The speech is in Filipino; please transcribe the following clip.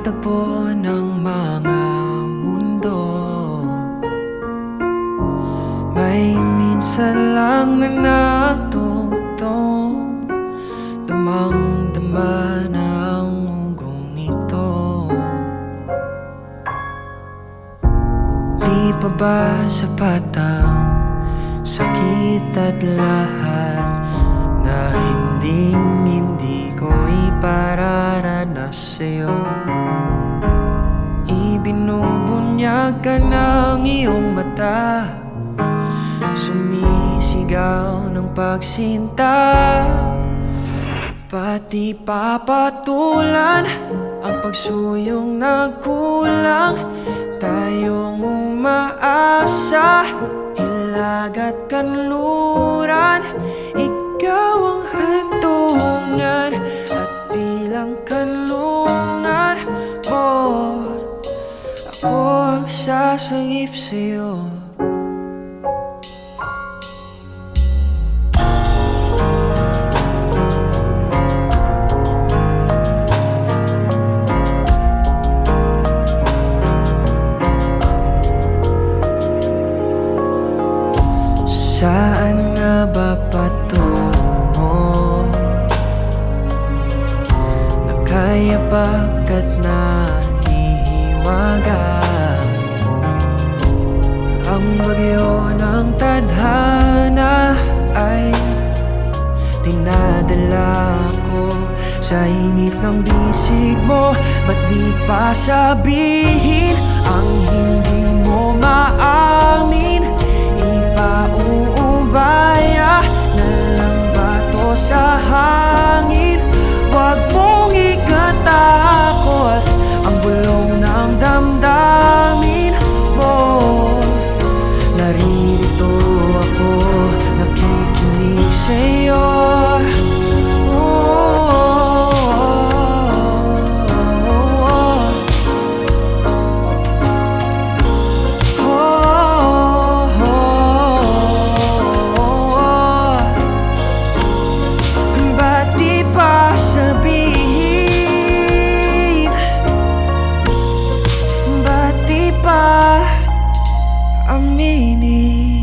pagtagpo ng mga mundo, may minsan lang na nagtutong, damang-dama ng ugong ito. Di pa ba sapat ang sakit at lahat na hindi ko ipararanas sa'yo? Ibinubunyag ka ng iyong mata, sumisigaw ng pagsinta, pati papatulan ang pagsuyong nagkulang. Tayong umaasa, hilag at kanluran, ikaw ang hantungan at bilang kanlungan mo, ako ang sasagip sa'yo. Saan nga ba patungo? Nakayapak at nahihiwaga ang bagyo ng tadhana ay dinadala ko sa init ng bisig mo. Ba't di pa sabihin ang hindi mo maamin? Ipauubaya na lang ba to sa hangin? Huwag mong ikatakot ang bulong ng damdamin mo. Naririto ako, nakikinig sa'yo. Aminin